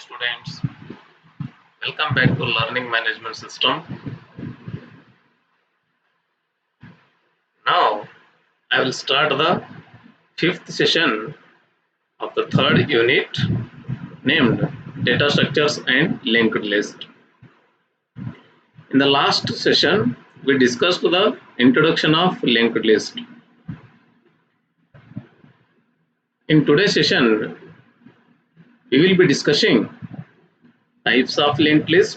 students, welcome back to Learning Management System. Now I will start the fifth session of the third unit named Data Structures and Linked List. In the last session we discussed the introduction of linked list. In today's session we will be discussing types of linked list,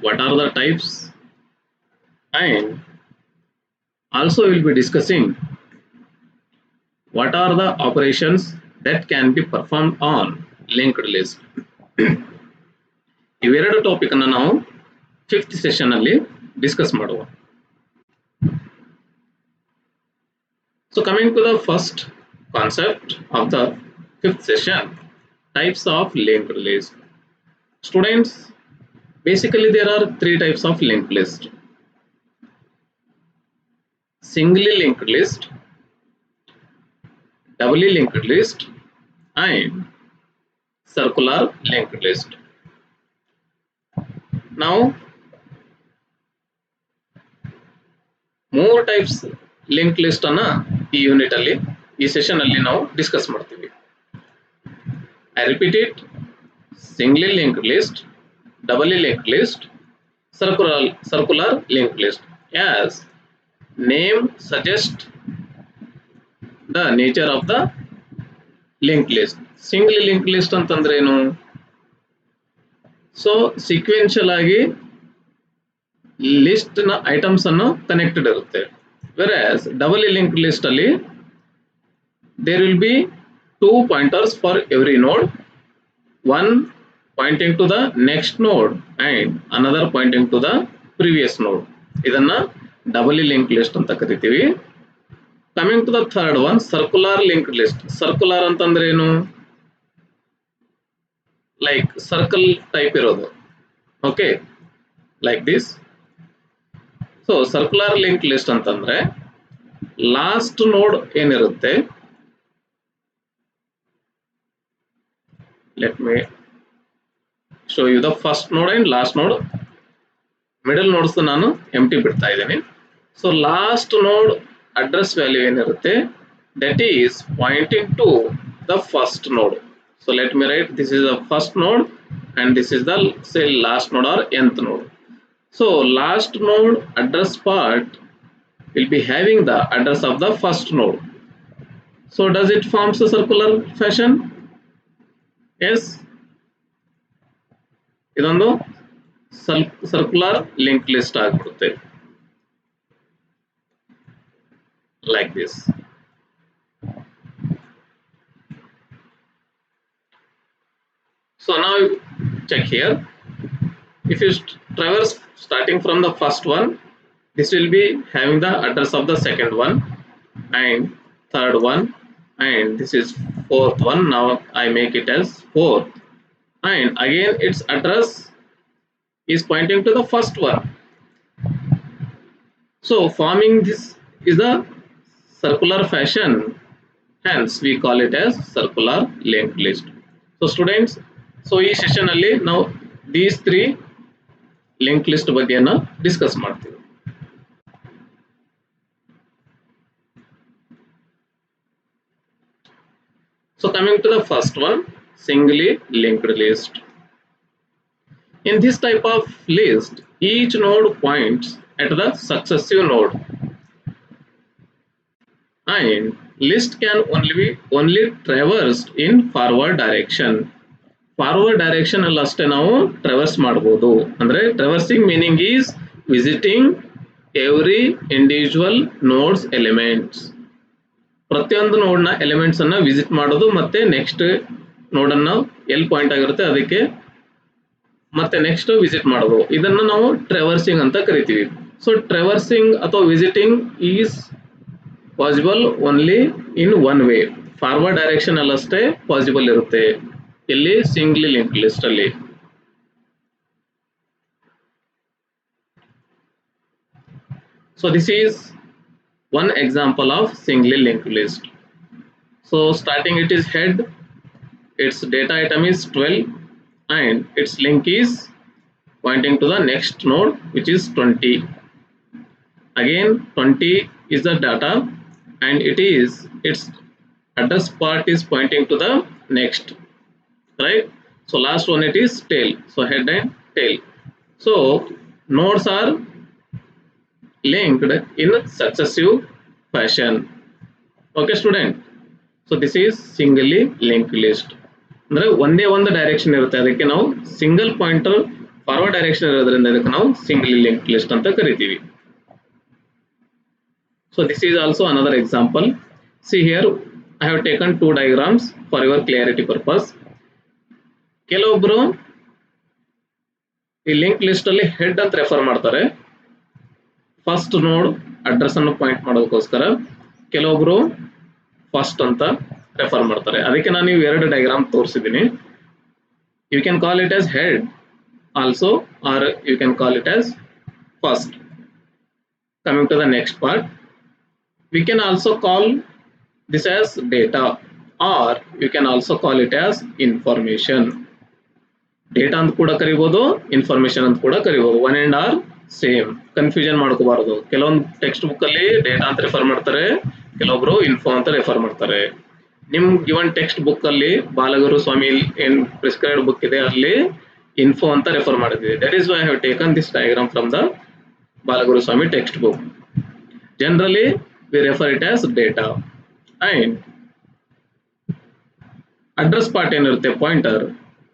what are the types, and also we will be discussing what are the operations that can be performed on linked list. ಇವೆರಡು topic ಅನ್ನು ನಾವು fifth session ಅಲ್ಲಿ discuss ಮಾಡುವ. So coming to the first concept of the fifth session, types of linked list. Students, basically there are three types of linked list: singly linked list, doubly linked list, and circular linked list. Now ಮೂರು types link list ಅನ್ನ ಈ unit ಅಲ್ಲಿ ಈ session ಅಲ್ಲಿ ನಾವು discuss ಮಾಡ್ತೀವಿ. I repeat it: singly link list, doubly link list, circular link list. As name suggest the nature of the link list. Singly link list ಅಂತಂದ್ರೆ ಏನು? ಸೊ ಸೀಕ್ವೆನ್ಷಿಯಲ್ ಆಗಿ ಲಿಸ್ಟ್ ನ ಐಟಮ್ಸ್ ಅನ್ನು ಕನೆಕ್ಟೆಡ್ ಇರುತ್ತೆ. Whereas double link list ಅಲ್ಲಿ there will be two pointers for every node, one pointing to the next node and another pointing to the previous node. ಇದನ್ನ double link list ಅಂತ ಕರಿತೀವಿ. Coming to the third one, circular link list. Circular ಅಂತಂದ್ರೆ ಏನು? Like circle type ಇರೋದು. Okay, like this. So circular link list ಅಂತಂದ್ರೆ last node ಏನಿರುತ್ತೆ, let me show you the first node and last node. Middle nodes ನಾನು empty ಬಿಡ್ತಾ ಇದ್ದೀನಿ. So last node address value ಏನಿರುತ್ತೆ, that is pointing to the first node. So let me write, this is the first node and this is the say last node or nth node. So last node address part will be having the address of the first node. So does it forms a circular fashion? Yes. ಇದೊಂದು circular link list ಆಗಿರುತ್ತೆ, like this. So now check here. If you traverse starting from the first one, this will be having the address of the second one and third one, and this is fourth one. Now I make it as fourth, and again its address is pointing to the first one. So forming this is the circular fashion, hence we call it as circular linked list. So students, so ಈ session ಅಲ್ಲಿ ನಾವು these three link list ಬಗ್ಗೆಯನ್ನು discuss ಮಾಡ್ತೀವಿ. So coming to the first one, singly linked list. In this type of list, each node points at the successive node, and list can only traversed in forward direction. Forward direction ಅಲ್ಲಿ ಅಷ್ಟೇ ನಾವು traverse ಮಾಡಬಹುದು. ಅಂದ್ರೆ traversing meaning is visiting every individual notes elements. ಪ್ರತಿಯೊಂದು ನೋಡ್ ನ elements ಅನ್ನ visit ಮಾಡೋದು, ಮತ್ತೆ ನೆಕ್ಸ್ಟ್ ನೋಡ್ ಅನ್ನ ಎಲ್ಲಿ ಪಾಯಿಂಟ್ ಆಗಿರುತ್ತೆ ಅದಕ್ಕೆ ಮತ್ತೆ ನೆಕ್ಸ್ಟ್ ವಿಸಿಟ್ ಮಾಡೋದು. ಇದನ್ನ ನಾವು ಟ್ರಾವರ್ಸಿಂಗ್ ಅಂತ ಕರಿತೀವಿ. ಸೊ ಟ್ರಾವರ್ಸಿಂಗ್ ಅಥವಾ visiting is possible only in one way. Forward direction ಅಲ್ಲಿ ಅಷ್ಟೇ ಪಾಸಿಬಲ್ ಇರುತ್ತೆ ಇಲ್ಲಿ ಸಿಂಗ್ಲಿ ಲಿಂಕ್ ಲಿಸ್ಟ್ ಅಲ್ಲಿ. So this is one example of singly linked list. So starting it is head, its data item is 12, and its link is pointing to the next node, which is 20. Again 20 is the data, and its address part is pointing to the next, right? So last one, it is tail, so head and tail. So nodes are linked in successive fashion. Okay student, so this is singly linked list. ಅಂದ್ರೆ ಒಂದೇ ಒಂದು direction ಇರುತ್ತೆ, ಅದಕ್ಕೆ ನಾವು single pointer forward direction ಇರೋದ್ರಿಂದ ಇದಕ್ಕೆ ನಾವು ಸಿಂಗಲಿ linked list ಅಂತ ಕರಿತೀವಿ. So this is also another example. See here, I have taken two diagrams for your clarity purpose. ಕೆಲವೊಬ್ರು ಈ ಲಿಂಕ್ ಲಿಸ್ಟ್ ಅಲ್ಲಿ ಹೆಡ್ ಅಂತ ರೆಫರ್ ಮಾಡ್ತಾರೆ, ಫಸ್ಟ್ ನೋಡ್ ಅಡ್ರೆಸ್ ಅನ್ನು ಪಾಯಿಂಟ್ ಮಾಡೋದಕ್ಕೋಸ್ಕರ. ಕೆಲವೊಬ್ರು ಫಸ್ಟ್ ಅಂತ ರೆಫರ್ ಮಾಡ್ತಾರೆ, ಅದಕ್ಕೆ ನಾನು ನೀವು ಎರಡು ಡಯಾಗ್ರಾಮ್ ತೋರಿಸಿದ್ದೀನಿ. You can call it as head also, or you can call it as first. Coming to the next part, we can also call this as data, or you can also call it as information. Data ಅಂತ ಕೂಡ ಕರಿಬಹುದು, information ಅಂತ ಕೂಡ ಕರಿಬಹುದು. One and are same, confusion ಮಾಡ್ಕೋಬಾರದು. ಕೆಲವೊಂದು text book ಅಲ್ಲಿ data ಅಂತ ರೆಫರ್ ಮಾಡ್ತಾರೆ, ಕೆಲವೊಬ್ರು ಇನ್ಫೋ ಅಂತ ರೆಫರ್ ಮಾಡ್ತಾರೆ. ನಿಮ್ ಗಿವನ್ ಟೆಕ್ಸ್ಟ್ ಬುಕ್ ಅಲ್ಲಿ ಬಾಲಗುರು ಸ್ವಾಮಿ ಏನ್ ಪ್ರಿಸ್ಕ್ರೈಬ್ಡ್ ಬುಕ್ ಇದೆ ಅಲ್ಲಿ ಇನ್ಫೋ ಅಂತ ರೆಫರ್ ಮಾಡಿದ್ವಿ. That is why I have taken this diagram from the Balagurusamy text book. Generally we refer it as data. And address part ಏನಿರುತ್ತೆ pointer,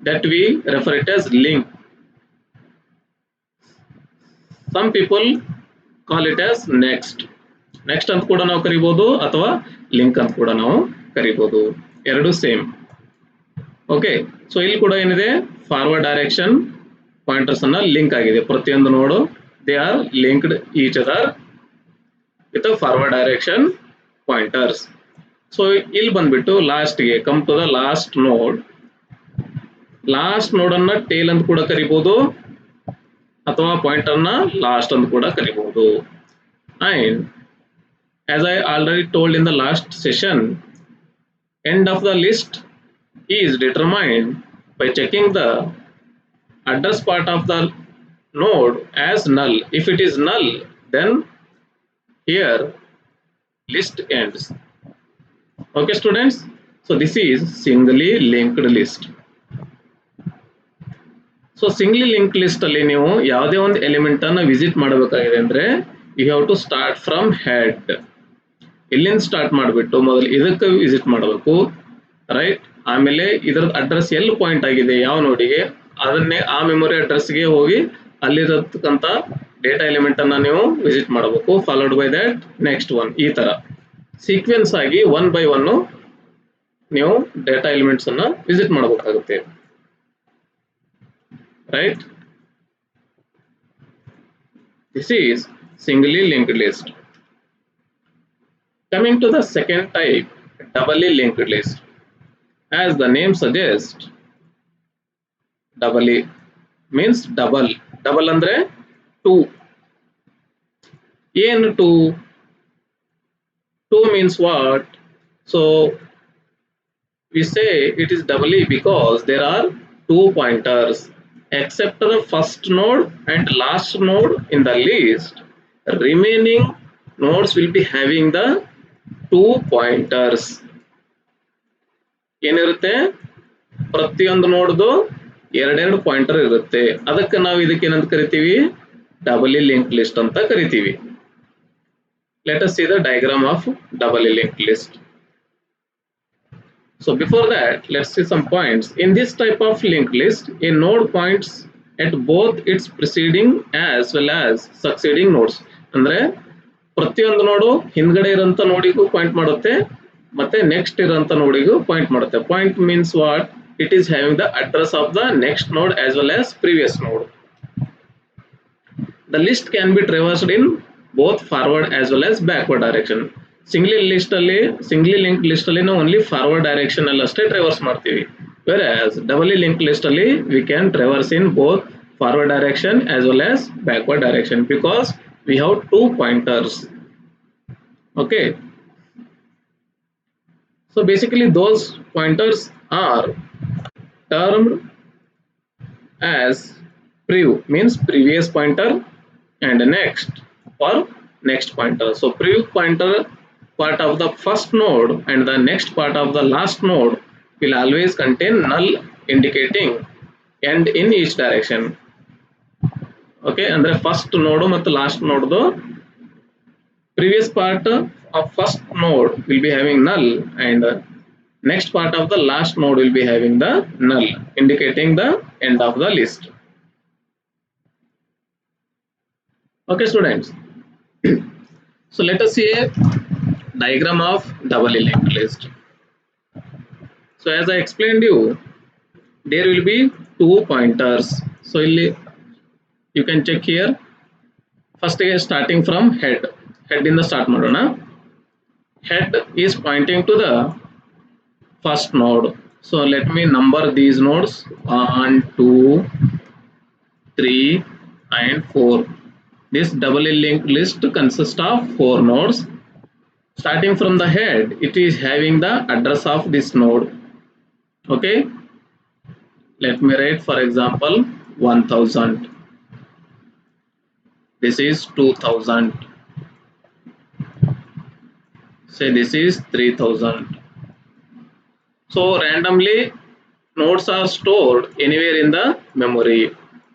that we refer it as link. Some people call it as next ಅಂತ ಕೂಡ ನಾವು ಕರಿಬಹುದು, ಅಥವಾ link ಅಂತ ಕೂಡ ನಾವು ಕರಿಬಹುದು, ಎರಡು ಸೇಮ್. ಓಕೆ, ಸೊ ಇಲ್ಲಿ ಕೂಡ ಏನಿದೆ, ಫಾರ್ವರ್ಡ್ ಡೈರೆಕ್ಷನ್ ಪಾಯಿಂಟರ್ಸ್ ಅನ್ನ ಲಿಂಕ್ ಆಗಿದೆ. ಪ್ರತಿಯೊಂದು ನೋಡು they are linked each other with a forward direction pointers. So ಇಲ್ಲಿ ಬಂದ್ಬಿಟ್ಟು ಲಾಸ್ಟ್ ಗೆ ಕಮ್ ಟು ದ ಲಾಸ್ಟ್ ನೋಡ್. ಲಾಸ್ಟ್ ನೋಡ್ ಅನ್ನ ಟೇಲ್ ಅಂತ ಕೂಡ ಕರಿಬಹುದು, ಅಥವಾ ಪಾಯಿಂಟರ್ ನ ಲಾಸ್ಟ್ ಅಂತ ಕೂಡ ಕರಿಬಹುದು. And as I already told in the last session, end of the list is determined by checking the address part of the node as null. If it is null, then here list ends. Okay students, so this is singly linked list. So singly linked list ಅಲ್ಲಿ ನೀವು ಯಾವುದೇ ಒಂದು element ಅನ್ನು visit ಮಾಡಬೇಕಾಗಿದೆ ಅಂದ್ರೆ you have to start from head. ಇಲ್ಲಿಂದ start ಮಾಡಿಬಿಟ್ಟು ಮೊದಲು ಇದಕ್ಕೆ ವಿಸಿಟ್ ಮಾಡಬೇಕು, ರೈಟ್? ಆಮೇಲೆ ಇದರ ಅಡ್ರೆಸ್ ಎಲ್ಲಿ ಪಾಯಿಂಟ್ ಆಗಿದೆ ಯಾವ ನೋಡಿಗೆ, ಅದನ್ನೇ ಆ ಮೆಮೊರಿ ಅಡ್ರೆಸ್ಗೆ ಹೋಗಿ ಅಲ್ಲಿರತಕ್ಕಂತ ಡೇಟಾ ಎಲಿಮೆಂಟ್ ಅನ್ನ ನೀವು ವಿಸಿಟ್ ಮಾಡಬೇಕು. Followed by that next one. ಈ ತರ ಸೀಕ್ವೆನ್ಸ್ ಆಗಿ ಒನ್ ಬೈ ಒನ್ ನೀವು ಡೇಟಾ ಎಲಿಮೆಂಟ್ಸ್ ಅನ್ನ ವಿಸಿಟ್ ಮಾಡಬೇಕಾಗುತ್ತೆ, right? This is singly linked list. Coming to the second type, doubly linked list. As the name suggest, doubly means double. Double ಅಂದ್ರೆ two. ಏನು two? Two means what? So we say it is doubly because there are two pointers. Except the first node and last node in the list, remaining nodes will be having the two pointers. ಏನಿರುತ್ತೆ, ಪ್ರತಿಯೊಂದು ನೋಡ್ದು ಎರಡೆರಡು pointer ಇರುತ್ತೆ. ಅದಕ್ಕೆ ನಾವು ಇದಕ್ಕೆ ಏನಂತ ಕರಿತೀವಿ, ಡಬಲಿ link list ಅಂತ ಕರಿತೀವಿ. Let us see the diagram of doubly linked list. So before that, let's see some points. In this type of linked list, a node points at both its preceding as well as succeeding nodes. ಅಂದ್ರೆ ಪ್ರತಿಯೊಂದು ನೋಡು ಹಿಂದ್ಗಡೆ ಇರೋಂಥ ನೋಡಿಗೂ point ಮಾಡುತ್ತೆ, ಮತ್ತೆ next ಇರೋಂಥ ನೋಡಿಗೂ point ಮಾಡುತ್ತೆ. Point means what? It is having the address of the next node as well as previous node. The list can be traversed in both forward as well as backward direction. Singly linked list ಅಲ್ಲಿ ನಾವು only forward direction ಅಲ್ಲಿ ಅಷ್ಟೇ traverse ಮಾಡ್ತೀವಿ. Whereas doubly linked list ಅಲ್ಲಿ we can traverse in both forward direction as well as backward direction because we have two pointers. Okay. So basically those pointers are termed as prev means previous pointer and next for next pointer. So prev pointer part of the first node and the next part of the last node will always contain null indicating end in each direction. Okay, and the first node ಮತ್ತು last node previous part of first node will be having null and next part of the last node will be having the null indicating the end of the list. Okay students, so let us see a diagram of doubly linked list. So as I explained you, there will be two pointers. So you can check here. First starting from head in the start ಮಾಡೋಣ. Head is pointing to the first node. So let me number these nodes 1, 2, 3 and 4. This doubly linked list consists of 4 nodes. Starting from the head, it is having the address of this node. Okay, let me write for example 1000. This is 2000. Say this is 3000. So randomly nodes are stored anywhere in the memory.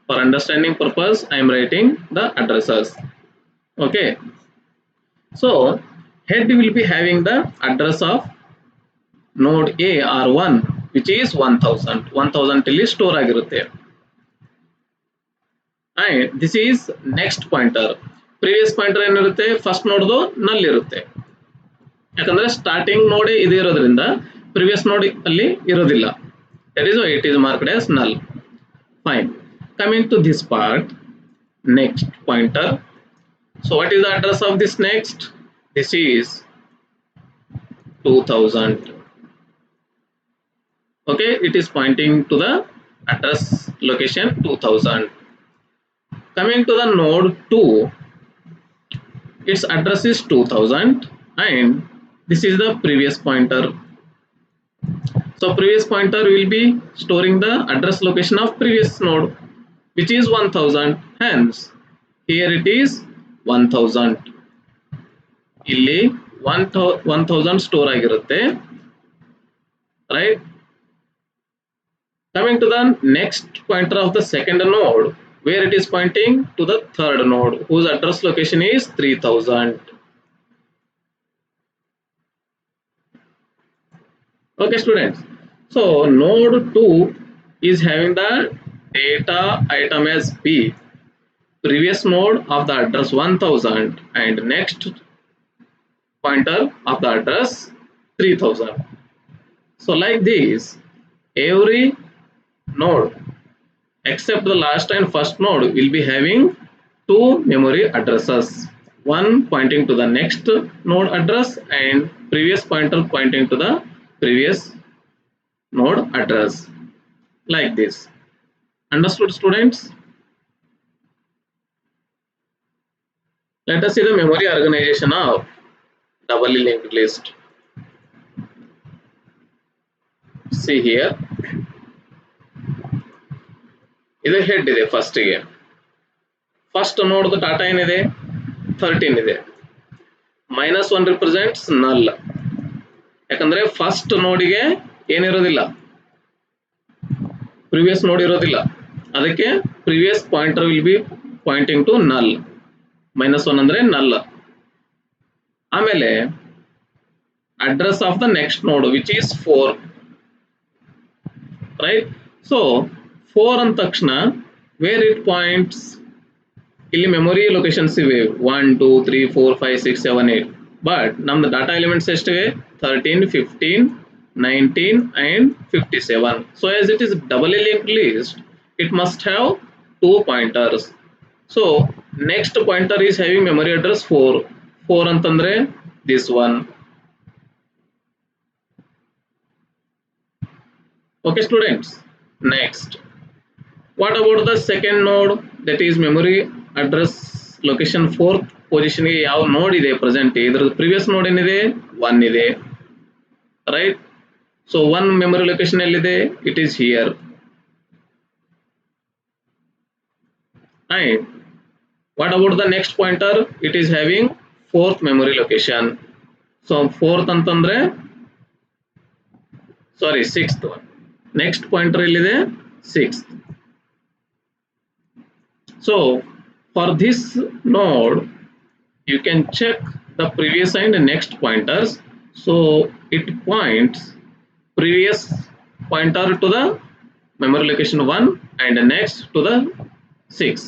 For understanding purpose, I am writing the addresses. Okay, so head will be having the address of node A or 1 which is 1000. 1000 ಇಲ್ಲಿ store ಆಗಿರುತ್ತೆ. And this is next pointer. Previous pointer ಏನಿರುತ್ತೆ, first ನೋಡ್ದು ನಲ್ ಇರುತ್ತೆ. ಯಾಕಂದ್ರೆ starting ನೋಡ್ ಇದು ಇರೋದ್ರಿಂದ previous ನೋಡ್ ಅಲ್ಲಿ ಇರೋದಿಲ್ಲ. That is why it is marked as null. Fine. Coming to this part, next pointer. So what is the address of this next? This is 2000. Okay, it is pointing to the address location 2000. Coming to the node 2, its address is 2000 and this is the previous pointer. So previous pointer will be storing the address location of previous node which is 1000. Hence here it is 1000. ಇಲ್ಲಿ 1000 store ಆಗಿರುತ್ತೆ, right? Coming to the next pointer of the second node, where it is pointing to the third node whose address location is 3000. Okay students, so node 2 is having the data item as B, previous node of the address 1000 and next pointer of the address 3000. So like this, every node except the last and first node will be having two memory addresses, one pointing to the next node address and previous pointer pointing to the previous node address, like this. Understood students? Let us see the memory organization of doubly linked list. See here, ಇದು head ಇದೆ. First ನೋಡ್ದು data ಏನಿದೆ 13 ಇದೆ. -1 represents ನಲ್, ಯಾಕಂದ್ರೆ first ನೋಡಿಗೆ ಏನಿರೋದಿಲ್ಲ, previous node ಇರೋದಿಲ್ಲ, ಅದಕ್ಕೆ previous pointer will be pointing to null. -1 ಅಂದ್ರೆ null. ಆಮೇಲೆ address of the next node which is 4, right? So 4 ಅಂದ ತಕ್ಷಣ ವೇರ್ ಇಟ್ ಪಾಯಿಂಟ್ಸ್, ಇಲ್ಲಿ ಮೆಮೊರಿ ಲೊಕೇಶನ್ಸ್ ಇವೆ 1 2 3 4 5 6 7 8, ಬಟ್ ನಮ್ದು data elements ಎಷ್ಟಿವೆ 13 15 19 and 57. So as it is doubly linked list, it must have two pointers. So next pointer is having memory address 4 ಅಂತಂದ್ರೆ this one. Okay students, next, what about the second node, that is memory address location 4th position ಗೆ ಯಾವ ನೋಡ್ ಇದೆ present, ಇದರ previous ನೋಡ್ ಏನಿದೆ 1 ಇದೆ, right? So one memory location ಎಲ್ಲಿದೆ, it is here. And what about the next pointer? It is having fourth memory location. So fourth ಅಂತಂದ್ರೆ sorry sixth one. Next pointer ಎಲ್ಲಿದೆ? Sixth. So for this node you can check the previous and next pointers. So it points previous pointer to the memory location 1 and next to the 6.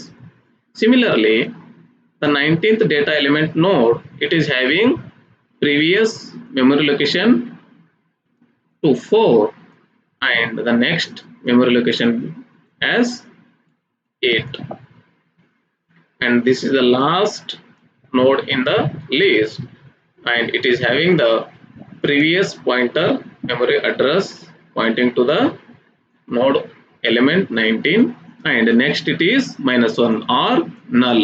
Similarly, the 19th data element node, it is having previous memory location to 4 and the next memory location as 8. And this is the last node in the list, and it is having the previous pointer memory address pointing to the node element 19, and next it is -1 or null.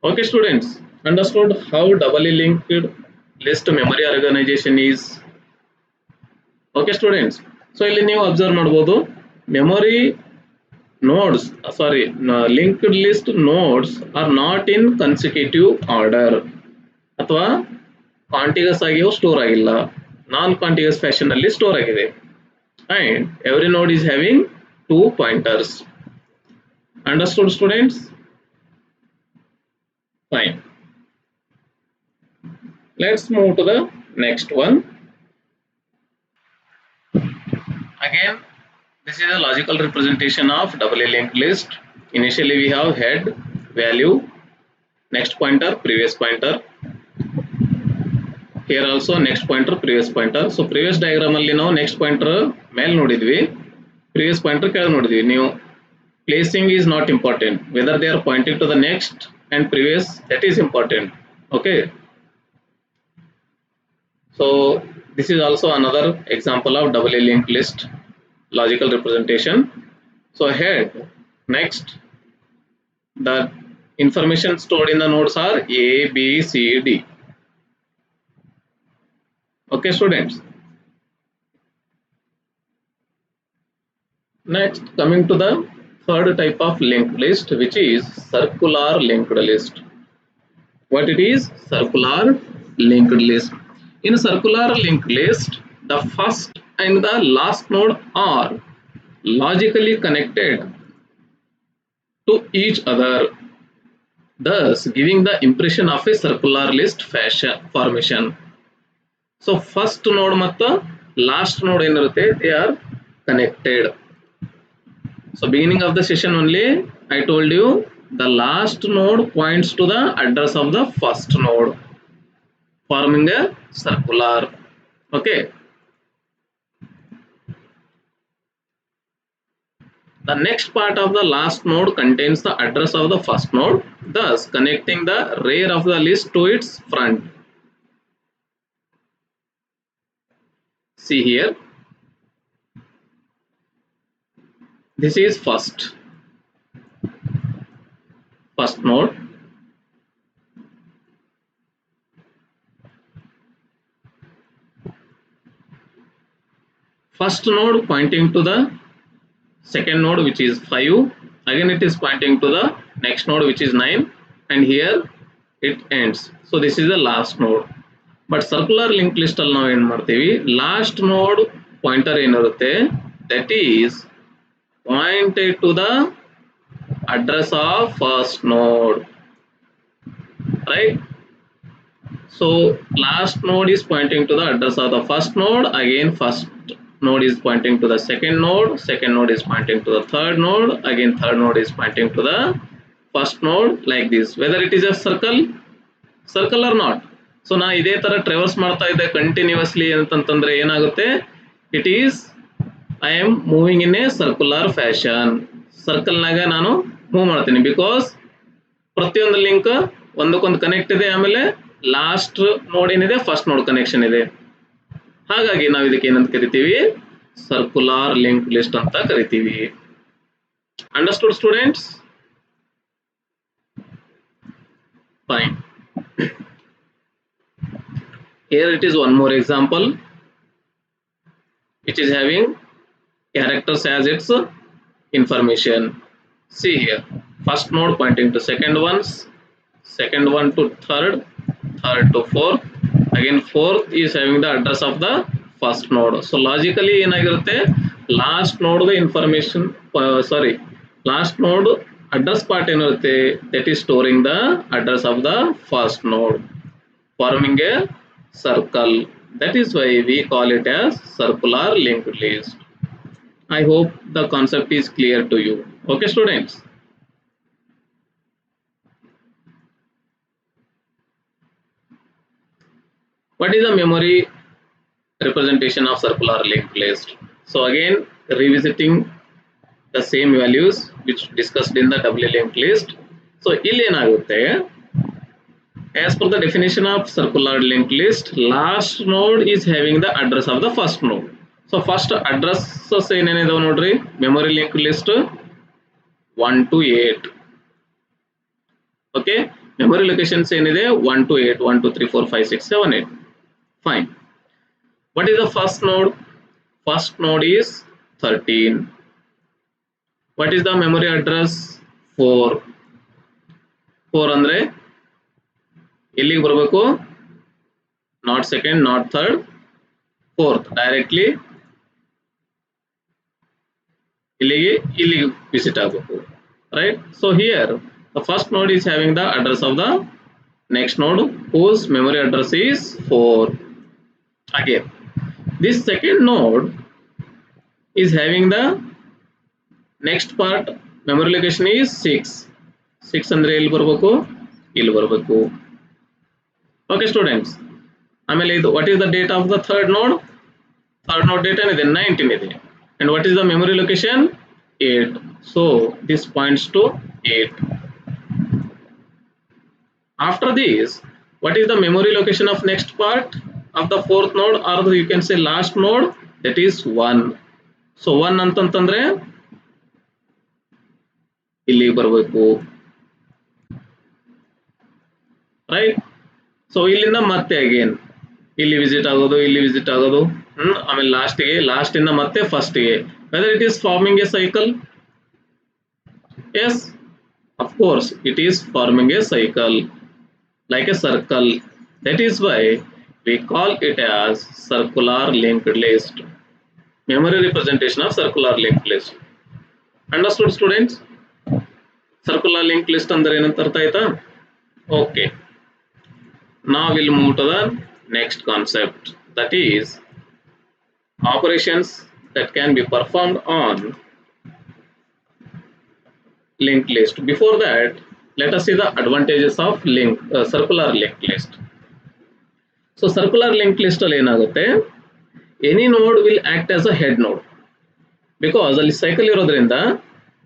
Okay students, understood how doubly linked list memory organization is? Okay students, so ಇಲ್ಲಿ ನೀವು observe ಮಾಡಬಹುದು, memory nodes, linked list nodes are not in consecutive order ಅಥವಾ ಕಾಂಟಿಗಸ್ ಆಗಿಯೂ store ಆಗಿಲ್ಲ, ನಾನ್ ಕಾಂಟಿಗಸ್ fashion ಅಲ್ಲಿ store ಆಗಿದೆ. And every node is having 2 pointers. Understood students? Fine. Let's move to the next one. Again, this is a logical representation of doubly linked list. Initially we have head, value, next pointer, previous pointer. Here also next pointer, previous pointer. So previous diagram alli ನಾವು next pointer ಮೇಲೆ ನೋಡಿದ್ವಿ, previous pointer ಕೆಳಗೆ ನೋಡಿದ್ವಿ. ನೀವು placing is not important, whether they are pointing to the next and previous, that is important. Okay, so this is also another example of doubly linked list logical representation. So head, next, the information stored in the nodes are A, B, C, D. Okay students, next coming to the third type of linked list, which is circular linked list. What it is? Circular linked list. In circular linked list, the first and the last node are logically connected to each other, thus giving the impression of a circular list formation. So first node ಮತ್ತು last node ಏನಿರುತ್ತೆ, they are connected. So beginning of the session only I told you the last node points to the address of the first node, forming a circular. Okay, the next part of the last node contains the address of the first node, thus connecting the rear of the list to its front. See here, this is first node, first node pointing to the second node which is 5, again it is pointing to the next node which is 9, and here it ends. So this is the last node. But circular linked list ಅಲ್ಲಿ ನಾವು ಏನು ಮಾಡ್ತೀವಿ, last ನೋಡ್ pointer ಏನಿರುತ್ತೆ that is pointed to the address of first node, right? So last node is pointing to the address of the first node, again first node is pointing to the second node is pointing to the third node, again third node is pointing to the first node, like this, whether it is a circle or not. So ನಾ ಇದೇ ತರ traverse ಮಾಡ್ತಾ ಇದ್ದೆ continuously ಅಂತಂತಂದ್ರೆ ಏನಾಗುತ್ತೆ, it is I am moving in a circular fashion. ಸರ್ಕಲ್ನಾಗ ನಾನು move ಮಾಡ್ತೀನಿ, ಬಿಕಾಸ್ ಪ್ರತಿಯೊಂದು ಲಿಂಕ್ ಒಂದಕ್ಕೊಂದು ಕನೆಕ್ಟ್ ಇದೆ, ಆಮೇಲೆ ಲಾಸ್ಟ್ ನೋಡ್ ಏನಿದೆ ಫಸ್ಟ್ ನೋಡ್ ಕನೆಕ್ಷನ್ ಇದೆ. ಹಾಗಾಗಿ ನಾವು ಇದಕ್ಕೆ ಏನಂತ ಕರಿತೀವಿ, ಸರ್ಕ್ಯುಲರ್ ಲಿಂಕ್ ಲಿಸ್ಟ್ ಅಂತ ಕರಿತೀವಿ. Understood students? Fine. Here it is one more example which is having characters as its information. See here, first node pointing to second ones, second one to third, third to fourth, again fourth is having the address of the first node. So logically ಏನಾಗಿರುತ್ತೆ, last node the information last node address part ಏನಿರುತ್ತೆ, that is storing the address of the first node, forming a circle. That is why we call it as circular linked list. I hope the concept is clear to you. Okay, students. What is the memory representation of circular linked list? So again, revisiting the same values which discussed in the doubly linked list. So ಇಲ್ಲಿ ಏನಾಗುತ್ತೆ, as per the definition of circular linked list, last node is having the address of the first node. So first addresses ಏನೇನಿದಾವೆ ನೋಡ್ರಿ, memory linked list 1 to 8. Okay, memory locations ಏನಿದೆ 1 to 8, 1 2 3 4 5 6 7 8. Fine. What is the first node? First node is 13. What is the memory address? 4. 4 ಅಂದ್ರೆ ಎಲ್ಲಿಗೆ ಬರಬೇಕು, not second, not third, fourth, directly ಇಲ್ಲಿಗೆ visit ಆಗಬೇಕು, right? So here the first node is having the address of the next node whose memory address is 4. Again, this second node is having the next part memory location is 6. 6 ಅಂದ್ರೆ ಎಲ್ಲಿ ಬರಬೇಕು, ಇಲ್ಲಿ ಬರಬೇಕು. Okay students, ಆಮೇಲೆ ಇದು what is the data of the third node? Third node data ಏನಿದೆ 19 ಇದೆ. And what is the memory location? 8. So this points to 8. After this, what is the memory location of next part of the fourth node, or you can say last node, that is 1. So 1 ಅಂತಂತಂದ್ರೆ ಇಲ್ಲಿ ಬರಬೇಕು, right? So ಇಲ್ಲಿಂದ ಮತ್ತೆ again ಇಲ್ಲಿ visit ಆಗೋದು, ಇಲ್ಲಿ visit ಆಗೋದು, ಆಮೇಲೆ ಲಾಸ್ಟ್ ಇಂದ ಮತ್ತೆ ಫಸ್ಟ್ ಗೆ. Whether it is forming a cycle? Yes, of course it is forming a cycle like a circle. That is why we call it as circular linked list. Memory representation of circular linked list. Understood students? Circular linked list ಅಂದ್ರೆ ಏನಂತ ಅರ್ಥ ಆಯ್ತಾ? Okay. Now we'll move to the next concept, that is operations that can be performed on linked list. Before that, let us see the advantages of circular linked list. So circular linked list ಅಲ್ಲಿ ಏನಾಗುತ್ತೆ, any node will act as a head node, because ಅಲ್ಲಿ cycle ಇರೋದ್ರಿಂದ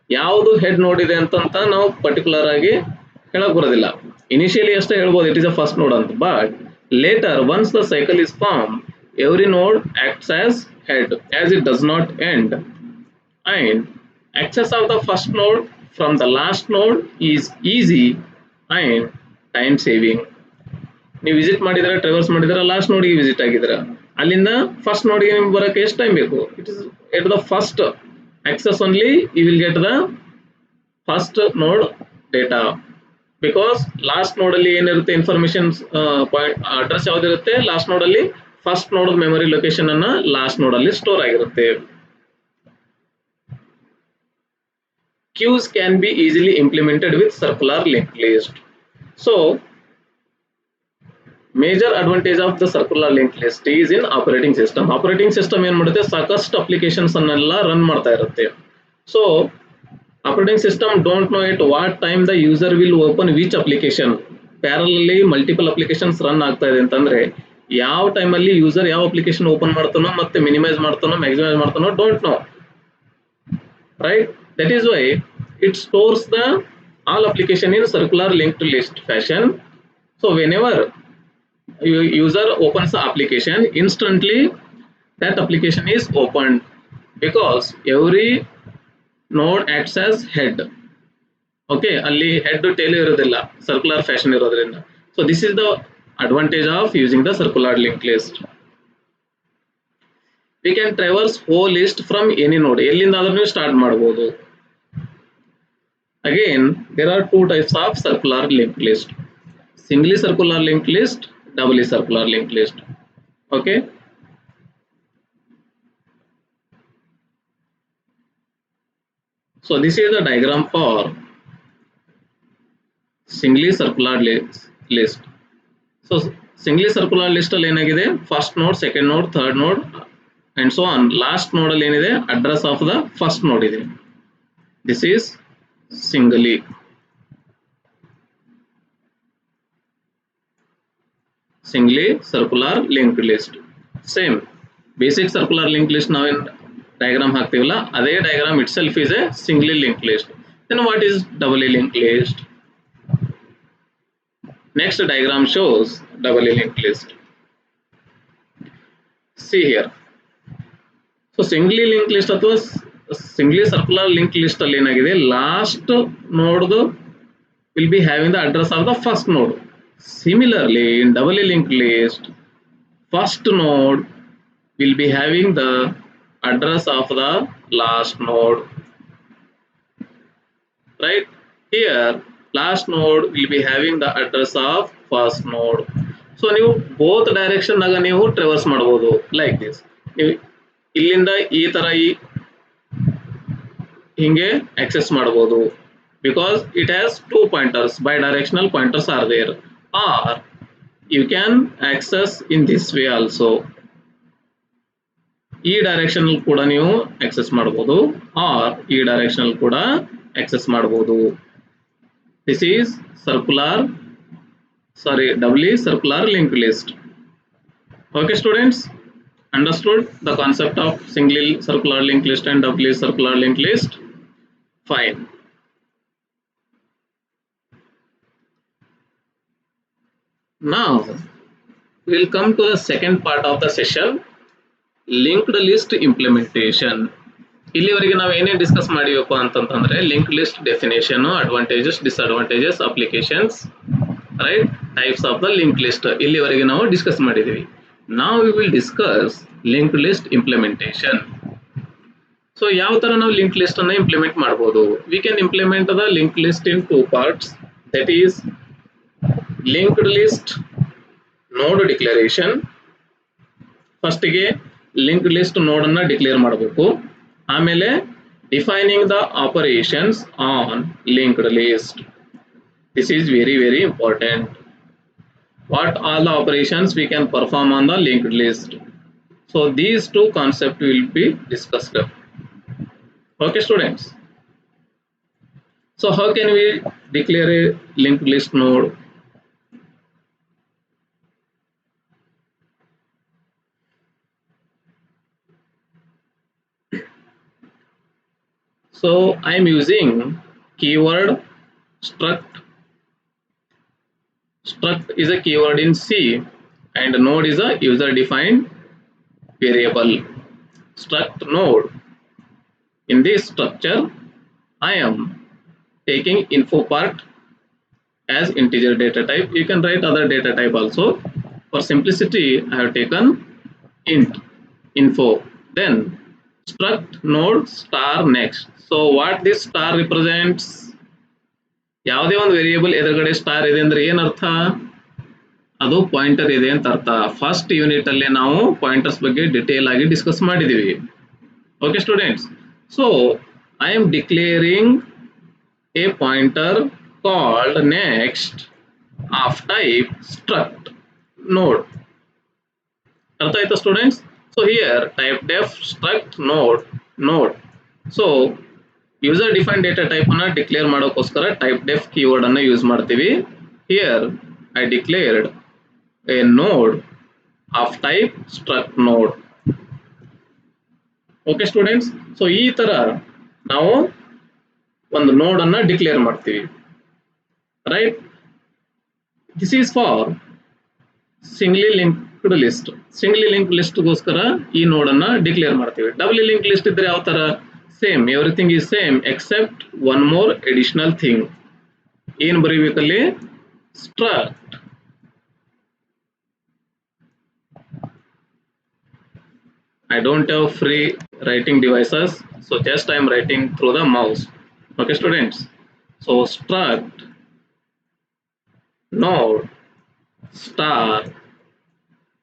ಯಾವುದು head ನೋಡ್ ಇದೆ ಅಂತ ನಾವು particular ಆಗಿ ಹೇಳಕ್ ಬರೋದಿಲ್ಲ. ಇನಿಷಿಯಲಿ ಅಷ್ಟೇ ಹೇಳ್ಬೋದು it is a first node ಅಂತ, but later once the cycle is form, every node acts as head as it does not end, and access of the first node from the last node is easy and time saving. ನೀವು visit ಮಾಡಿದ್ರೆ, traverse ಮಾಡಿದ್ರೆ, last ನೋಡ್ಗೆ visit ಆಗಿದ್ರೆ, ಅಲ್ಲಿಂದ first ನೋಡ್ಗೆ ನಿಮ್ಗೆ ಬರೋಕ್ಕೆ ಎಷ್ಟು ಟೈಮ್ ಬೇಕು? It is at the first access only you will get the first node data, because last node ಅಲ್ಲಿ ಏನಿರುತ್ತೆ ಇನ್ಫಾರ್ಮೇಶನ್ ಪಾಯಿಂಟ್ ಅಡ್ರೆಸ್ ಯಾವ್ದಿರುತ್ತೆ, ಲಾಸ್ಟ್ ನೋಡ್ ಅಲ್ಲಿ ಫಸ್ಟ್ ನೋಡ್ ಮೆಮೊರಿ ಲೊಕೇಶನ್ ಅನ್ನ ಲಾಸ್ಟ್ ನೋಡ್ ಅಲ್ಲಿ ಸ್ಟೋರ್ ಆಗಿರುತ್ತೆ. Queues can be easily implemented with circular linked list. So major advantage of the circular link list is in operating system. Operating system ಏನ್ ಮಾಡುತ್ತೆ, ಸಾಕಷ್ಟು ಅಪ್ಲಿಕೇಶನ್ಸ್ ಅನ್ನೆಲ್ಲ ರನ್ ಮಾಡ್ತಾ ಇರುತ್ತೆ. So operating system don't know it what time the user will open which application. ಪ್ಯಾರಲಲ್ಲಿ multiple applications run ಆಗ್ತಾ ಇದೆ ಅಂತಂದ್ರೆ ಯಾವ ಟೈಮಲ್ಲಿ ಯೂಸರ್ ಯಾವ ಅಪ್ಲಿಕೇಶನ್ ಓಪನ್ ಮಾಡ್ತಾನೋ ಮತ್ತೆ ಮಿನಿಮೈಸ್ ಮಾಡ್ತಾನೋ ಮ್ಯಾಕ್ಸಿಮೈಸ್ ಮಾಡ್ತಾನೋ don't know, right? That is why it stores the all application in circular linked list fashion. So whenever user opens the application, instantly that application is opened, because every node acts as head. Okay, ಅಲ್ಲಿ head tail ಇರೋದಿಲ್ಲ, circular fashion ಇರೋದ್ರಿಂದ. So this is the advantage of using the circular linked list. We can traverse whole list from any node. ಎಲ್ಲಿಂದ ಆದ್ರೂ start ಮಾಡಬಹುದು. Again, there are two types of circular linked list: singly circular linked list, doubly circular linked list. Okay. So this is the diagram for singly circular list. So singly circular list ಅಲ್ಲಿ ಏನಾಗಿದೆ, first ನೋಡ್, second ನೋಡ್, third ನೋಡ್ and so on. Last ನೋಡ್ ಅಲ್ಲಿ ಏನಿದೆ, address of the first ನೋಡ್ ಇದೆ. This is singly. Singly circular linked list. Same basic circular linked list ನಾವೇನ್ ಡಯಾಗ್ರಾಮ್ ಹಾಕ್ತೀವಲ್ಲ, ಅದೇ diagram it self is A singly linked list. Then what is doubly linked list? Next diagram shows doubly linked list. See here. So singly linked list ಅಥವಾ singly circular linked list ಅಲ್ಲಿ ಏನಾಗಿದೆ, last ನೋಡ್ದು will be having the address of the first node. Similarly, in doubly linked list, first node will be having the address of the last node. Right here, last node will be having the address of first node. So ನೀವು both direction ನಾಗ ನೀವು traverse ಮಾಡಬಹುದು like this. ನೀವು ಇಲ್ಲಿಂದ ಈ ತರ ಹಿಂಗೆ access ಮಾಡಬಹುದು because it has two pointers, bidirectional pointers are there, or you can access in this way also. ಈ ಡೈರೆಕ್ಷನ್ ಕೂಡ ನೀವು ಆಕ್ಸೆಸ್ ಮಾಡಬಹುದು, ಆರ್ ಈ ಡೈರೆಕ್ಷನ್ ಕೂಡ ಆಕ್ಸೆಸ್ ಮಾಡಬಹುದು. This is doubly circular linked list. Okay students, understood the concept of singly circular linked list and doubly circular linked list? Fine. Now we'll come to the second part of the session, linked list implementation. ಇಲ್ಲಿವರೆಗೆ ನಾವು ಏನೇನು discuss ಮಾಡಿವಪ್ಪ ಅಂತಂತಂದ್ರೆ link list definition, advantages, disadvantages, applications, right, types of the link list ಇಲ್ಲಿವರೆಗೆ ನಾವು discuss ಮಾಡಿದ್ದೀವಿ. ನಾವು we will discuss link list implementation. So ಯಾವ ತರ ನಾವು ಲಿಂಕ್ ಲಿಸ್ಟ್ ಅನ್ನ ಇಂಪ್ಲಿಮೆಂಟ್ ಮಾಡಬಹುದು? We can implement the link list in two parts, that is linked list ನೋಡ್ ಡಿಕ್ಲರೇಷನ್. ಫಸ್ಟಿಗೆ ಲಿಂಕ್ಡ್ ಲಿಸ್ಟ್ ನೋಡ್ ಅನ್ನ ಡಿಕ್ಲೇರ್ ಮಾಡಬೇಕು, ಆಮೇಲೆ defining the operations on linked list. This is very important. What all the operations we can perform on the linked list? So these two concepts will be discussed. Okay students, so how can we declare a linked list node? So I am using keyword struct. Struct is a keyword in C and node is a user defined variable. Struct node. In this structure, I am taking info part as integer data type. You can write other data type also. For simplicity, I have taken int info. Then struct node star next. So what this star represents? ಯಾವುದೇ ಒಂದು variable ಎದುರುಗಡೆ star ಇದೆ ಅಂದ್ರೆ ಏನರ್ಥ? ಅದು pointer ಇದೆ ಅಂತ ಅರ್ಥ. ಫಸ್ಟ್ ಯೂನಿಟ್ ಅಲ್ಲಿ ನಾವು ಪಾಯಿಂಟರ್ಸ್ ಬಗ್ಗೆ ಡಿಟೇಲ್ ಆಗಿ ಡಿಸ್ಕಸ್ ಮಾಡಿದೀವಿ. Okay students, so I am declaring a pointer called next of type struct node. ಅರ್ಥ ಆಯ್ತಾ students? So here typedef struct node. So user define data type ಅನ್ನ declare ಮಾಡೋಕ್ಕೋಸ್ಕರ typedef keyword ಅನ್ನ use ಮಾಡ್ತೀವಿ. Here I declared a node of type struct node. Okay students, so ಈ ತರ ನಾವು ಒಂದು ನೋಡ್ ಅನ್ನ ಡಿಕ್ಲೇರ್ ಮಾಡ್ತೀವಿ, right? This is for singly linked list. Singly link ಲಿಸ್ಟ್ಗೋಸ್ಕರ ಈ ನೋಡ್ ಅನ್ನ ಡಿಕ್ಲೇರ್ ಮಾಡ್ತೀವಿ. ಡಬ್ಲಿ ಲಿಂಕ್ ಲಿಸ್ಟ್ ಇದ್ರೆ ಯಾವ ತರ? Same, everything is same accept one more additional thing. ಏನ್ ಬರೀಬೇಕಲ್ಲಿ? Struct. I don't have free writing devices, so just I am writing through the mouse. Okay students, So struct node star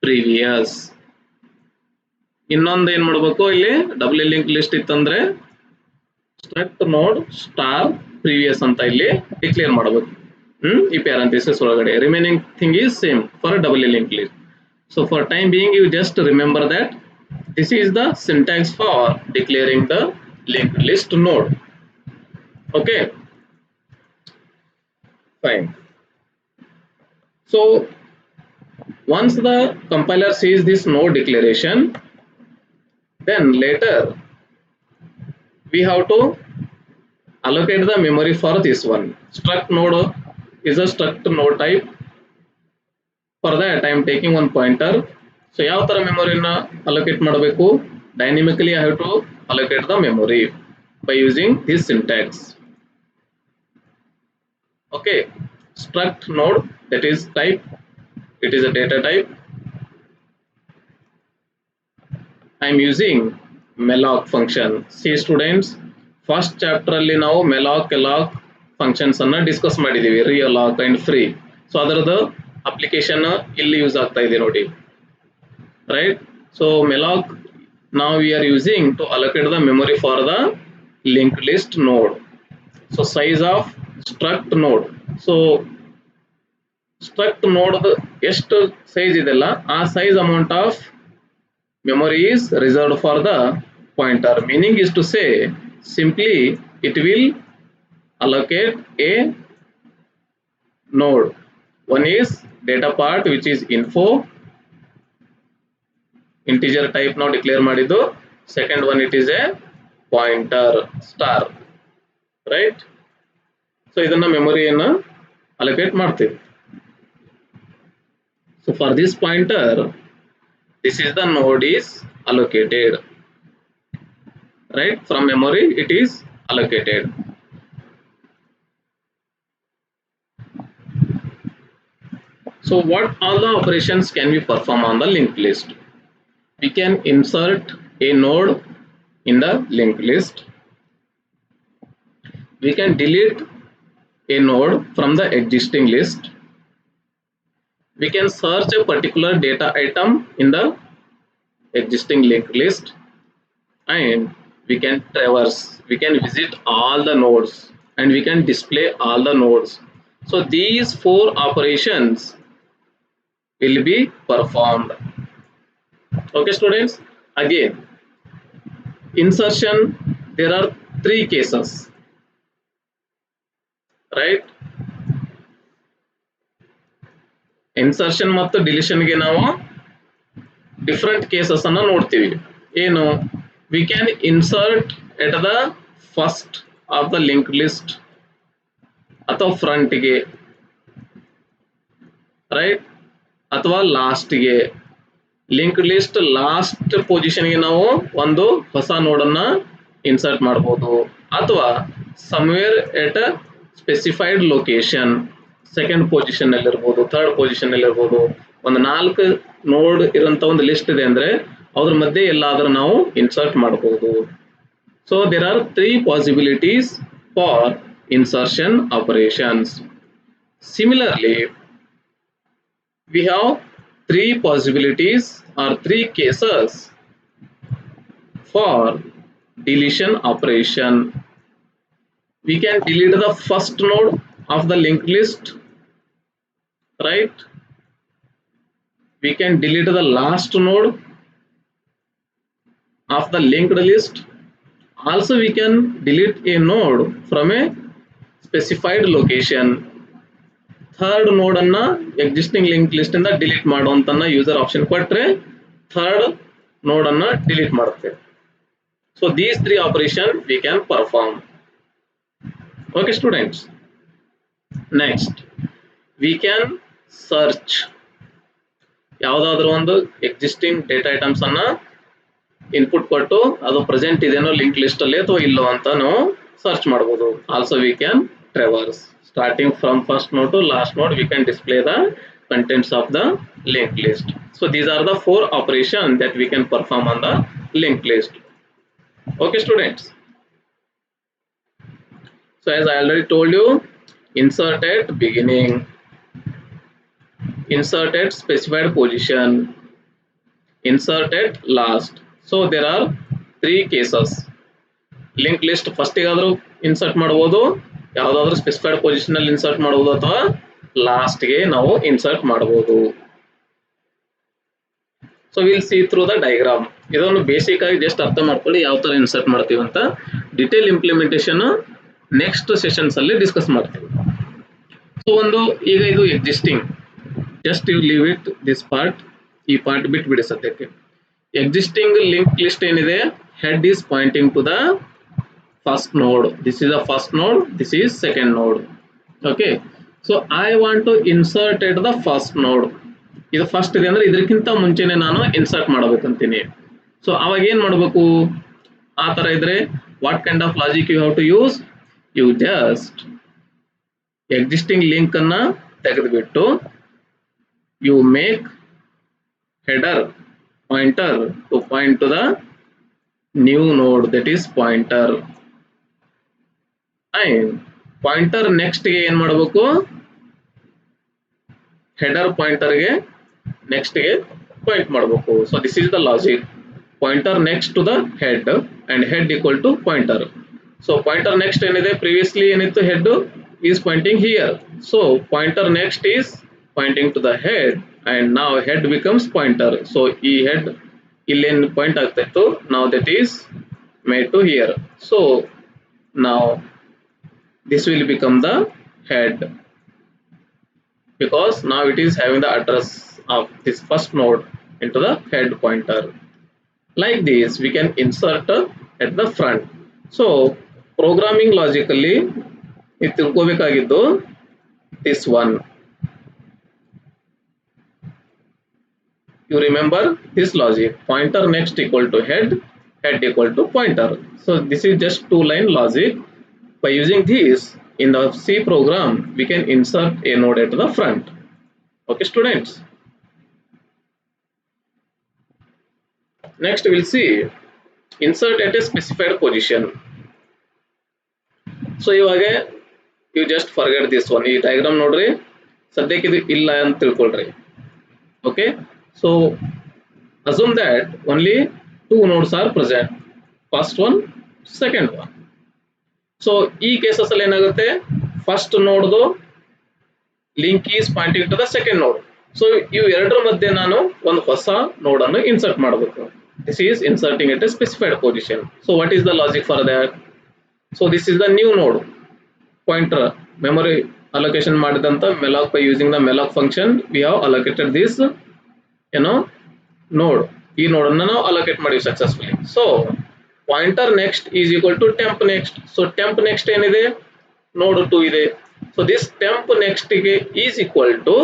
previous. ಇನ್ನೊಂದು ಏನ್ ಮಾಡಬೇಕು, ಇಲ್ಲಿ double link list ಇತ್ತಂದ್ರೆ struct ನೋಡ್ star previous ಅಂತ ಇಲ್ಲಿ declare ಮಾಡಬೇಕು. ಈ ಪ್ಯಾರಂಥಿಸಿಸ್ ಒಳಗಡೆ remaining thing is same for double link list. So for time being, you just remember that this is the syntax for declaring the linked list node. Okay, fine. So once the compiler sees this node declaration, then later we have to allocate the memory for this one. Struct node is a struct node type. For that I am taking one pointer. So ಯಾವ ತರ ಮೆಮೊರಿನ allocate ಮಾಡಬೇಕು, dynamically I have to allocate the memory by using this syntax. Okay, struct node, that is type, it is a data type. I am using malloc function. See students, first chapter ಅಲ್ಲಿ ನಾವು malloc alloc functions ಅನ್ನ discuss ಮಾಡಿದೀವಿ, realloc and free. So ಅದರದ application ಇಲ್ಲಿ use ಆಗ್ತಾ ಇದೆ ನೋಡಿ, right? So malloc now we are using to allocate the memory for the linked list node. So size of struct node, so struct node ಎಷ್ಟು size ಇದೆಲ್ಲ ಆ size amount of memory is reserved for the pointer. Meaning is to say, simply it will allocate a node. One is data part which is info, integer type now declare ಮಾಡಿದ್ದು. Second one it is a pointer star, right? So ಇದನ್ನ ಮೆಮೊರಿಯನ್ನ allocate ಮಾಡ್ತೀವಿ. So for this pointer, this is the node is allocated, right? From memory it is allocated. So what all the operations can we perform on the linked list? We can insert a node in the linked list. We can delete a node from the existing list. We can search a particular data item in the existing linked list, and we can traverse, we can visit all the nodes, and we can display all the nodes. So these four operations will be performed. Okay students, again insertion, there are three cases, right? Insertion ಮತ್ತು deletion ಗೆ ನಾವು different cases ಅನ್ನ ನೋಡ್ತೀವಿ. ಏನು, we can insert at the first of the link list ಅಥವಾ front ಗೆ, right, ಅಥವಾ last ಗೆ. ಲಿಂಕ್ ಲಿಸ್ಟ್ ಲಾಸ್ಟ್ ಪೊಸಿಷನ್ ಗೆ ನಾವು ಒಂದು ಹೊಸ ನೋಡ್ ಅನ್ನ ಇನ್ಸರ್ಟ್ ಮಾಡಬಹುದು, ಅಥವಾ ಸಮ್ವೇರ್ ಎಟ್ ಅ ಸ್ಪೆಸಿಫೈಡ್ ಲೊಕೇಶನ್, ಸೆಕೆಂಡ್ ಪೊಸಿಷನ್ ಅಲ್ಲಿ ಇರಬಹುದು, ಥರ್ಡ್ ಪೊಸಿಷನ್ ಅಲ್ಲಿ ಇರಬಹುದು. ಒಂದು 4 ನೋಡ್ ಇರೋಂತ ಒಂದು ಲಿಸ್ಟ್ ಇದೆ ಅಂದ್ರೆ ಅದ್ರ ಮಧ್ಯೆ ಎಲ್ಲಾದ್ರೂ ನಾವು ಇನ್ಸರ್ಟ್ ಮಾಡಬಹುದು. So there are 3 possibilities for insertion operations. Similarly we have 3 possibilities or 3 cases for deletion operation. We can delete the first node of the linked list, right? We can delete the last node of the linked list. Also we can delete a node from a specified location. Third ನೋಡ್ ಅನ್ನ existing link list ಇಂದ delete ಮಾಡು ಅಂತ user option ಕೊಟ್ರೆ third ನೋಡ್ ಅನ್ನ delete ಮಾಡುತ್ತೆ. So these 3 operation we can perform. Okay students, next we can search. ಯಾವುದಾದ್ರೂ ಒಂದು ಎಕ್ಸಿಸ್ಟಿಂಗ್ ಡೇಟಾ ಐಟಮ್ಸ್ ಅನ್ನ ಇನ್ಪುಟ್ ಕೊಟ್ಟು ಅದು ಪ್ರೆಸೆಂಟ್ ಇದೆನೋ ಲಿಂಕ್ ಲಿಸ್ಟ್ ಅಲ್ಲಿ ಅಥವಾ ಇಲ್ಲೋ ಅಂತ ನಾವು ಸರ್ಚ್ ಮಾಡಬಹುದು. Also we can traverse. Starting from first node to last node, we can display the contents of the linked list. So these are the 4 operations that we can perform on the linked list. Okay students, so So as I already told you, insert at beginning, insert at specified position, insert at last. So there are three cases. Link list ಫಸ್ಟಿಗಾದರೂ insert ಮಾಡ್ಬೋದು, ಯಾವುದಾದ್ರೂ specified position ಅಲ್ಲಿ insert ಮಾಡ್ಬೋದು, ಅಥವಾ ಲಾಸ್ಟ್ಗೆ ನಾವು insert ಮಾಡ್ಬೋದು. So will see through the diagram. ಇದೊಂದು ಬೇಸಿಕ್ ಆಗಿ ಜಸ್ಟ್ ಅರ್ಥ ಮಾಡ್ಕೊಳ್ಳಿ ಯಾವ ತರ ಇನ್ಸರ್ಟ್ ಮಾಡ್ತೀವಿ ಅಂತ. ಡಿಟೇಲ್ ಇಂಪ್ಲಿಮೆಂಟೇಷನ್ ನೆಕ್ಸ್ಟ್ ಸೆಷನ್ಸ್ ಅಲ್ಲಿ ಡಿಸ್ಕಸ್ ಮಾಡ್ತೀವಿ. ಸೊ ಒಂದು ಈಗ ಇದು existing, just you leave it this part, ಈ ಪಾರ್ಟ್ ಬಿಟ್ಬಿಡಿ ಸದ್ಯಕ್ಕೆ. ಎಕ್ಸಿಸ್ಟಿಂಗ್ ಲಿಂಕ್ ಲಿಸ್ಟ್ ಏನಿದೆ, head is pointing to the first node. This is the first node, this is second node. Okay, so I want to insert at the first node. ಇದು first ಇದೆ ಅಂದ್ರೆ ಇದಕ್ಕಿಂತ ಮುಂಚೆನೆ ನಾನು insert ಮಾಡಬೇಕಂತೀನಿ. So ಅವಾಗ ಏನ್ ಮಾಡಬೇಕು, ಆ ತರ ಇದ್ರೆ what kind of logic you have to use, you just existing link ಅನ್ನ ತೆಗೆದುಬಿಟ್ಟು you make header pointer to point to the new node, that is pointer. Pointer next ಗೆ ಏನ್ ಮಾಡಬೇಕು, ಹೆಡರ್ ಪಾಯಿಂಟರ್ ಗೆ ನೆಕ್ಸ್ಟ್ ಗೆ ಪಾಯಿಂಟ್ ಮಾಡಬೇಕು. So this is the logic. Pointer next to the head and head equal to pointer. So pointer next ಏನಿದೆ, previously ಏನಿತ್ತು head is pointing here. So pointer next is pointing to the head and ನಾವ್ head becomes pointer. So ಈ head ಇಲ್ಲೇನ್ point ಆಗ್ತಾ ಇತ್ತು, ನಾವ್ that is made to here. So ನಾವ್ this will become the head because now it is having the address of this first node into the head pointer. Like this we can insert at the front. So programming logically it ತಿಳ್ಕೋಬೇಕಾಗಿದ್ದು this one. You remember this logic, pointer next equal to head, head equal to pointer. So this is just two line logic. By using this in the C program, we can insert a node at the front. Okay, students. Next, we will see insert at a specified position. So, you just forget this one. This diagram nodri, sadyake idu illa anta tilkolri. Okay, so assume that only two nodes are present. First one, second one. So ಈ cases ಅಲ್ಲಿ ಏನಾಗುತ್ತೆ, first ನೋಡ್ದು link is pointing to the second node. So ಇವು ಎರಡರ ಮಧ್ಯೆ ನಾನು ಒಂದು ಹೊಸ ನೋಡ್ ಅನ್ನು ಇನ್ಸರ್ಟ್ ಮಾಡಬೇಕು. This is inserting at a specified position. So what is the logic for that? So this is the new node pointer. Memory allocation ಮಾಡಿದಂತ malloc by using the malloc function we have allocated this node. ಈ node ಅನ್ನು ನಾವು allocate ಮಾಡಿವಿ successfully. So pointer next is equal to temp next. So temp next ಏನಿದೆ, node 2 ಇದೆ. So this temp next ಗೆ is equal to,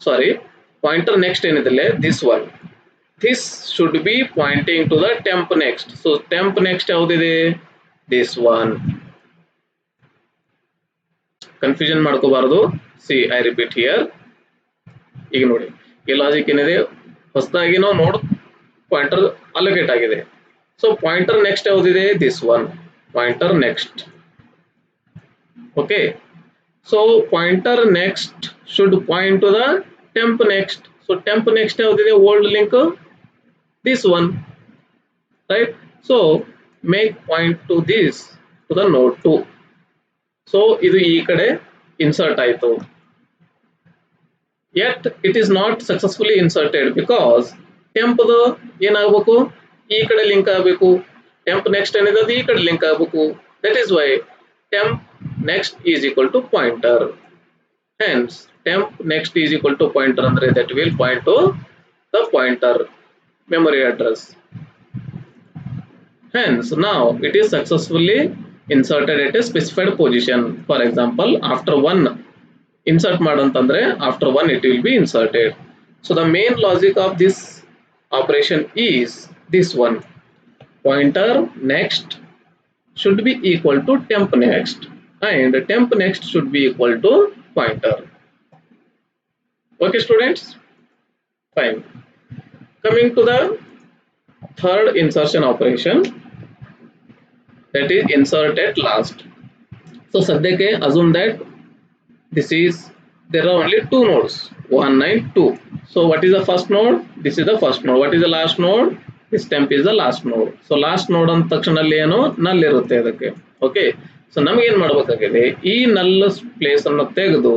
sorry, pointer next ಏನಿದೆ this one, this should be pointing to the temp next. So temp next ಯಾವುದಿದೆ, this one. Confusion ಮಾಡ್ಕೋಬಾರದು. See, I repeat here. ಈಗ ನೋಡಿ ಈ logic ಏನಿದೆ, ಹೊಸದಾಗಿ ನಾವು ನೋಡ್ ಪಾಯಿಂಟರ್ ಅಲೋಕೇಟ್ ಆಗಿದೆ. So pointer next ಯಾವುದಿದೆ, this one, pointer next. Okay, so pointer next should point to the temp next. So temp next ಯಾವುದಿದೆ, old link, this one, right? So make point to this, to the node 2. So ಇದು ಈ ಕಡೆ insert ಆಯಿತು. Yet it is not successfully inserted because temp ಏನಾಗಬೇಕು, ಈ ಕಡೆ link ಆಗಬೇಕು. ಟೆಂಪ್ next ಏನಿದೆ ಅದು ಈ ಕಡೆ ಲಿಂಕ್ ಆಗಬೇಕು. That is why temp next is equal to pointer. Hence temp next is equal to pointer ಅಂದ್ರೆ that will point to the pointer memory address. Hence now it is successfully inserted at a specified position. For example, after 1 insert ಮಾಡಂತಂದ್ರೆ after 1 it will be inserted. So the main logic of this operation is this one, pointer next should be equal to temp next and temp next should be equal to pointer. Okay students, fine. Coming to the third insertion operation, that is insert at last. So ಸದ್ಯಕ್ಕೆ assume that this is there are only two nodes 1 and 2. So what is the first node? This is the first node. What is the last node? This temp is the last node. So last node ಅಂತ ತಕ್ಷಣದಲ್ಲಿ ಏನು null ಇರುತ್ತೆ ಅದಕ್ಕೆ. Okay, so ನಮಗೆ ಏನು ಮಾಡಬೇಕಾಗಿದೆ, ಈ null place ಅನ್ನು ತೆಗೆದು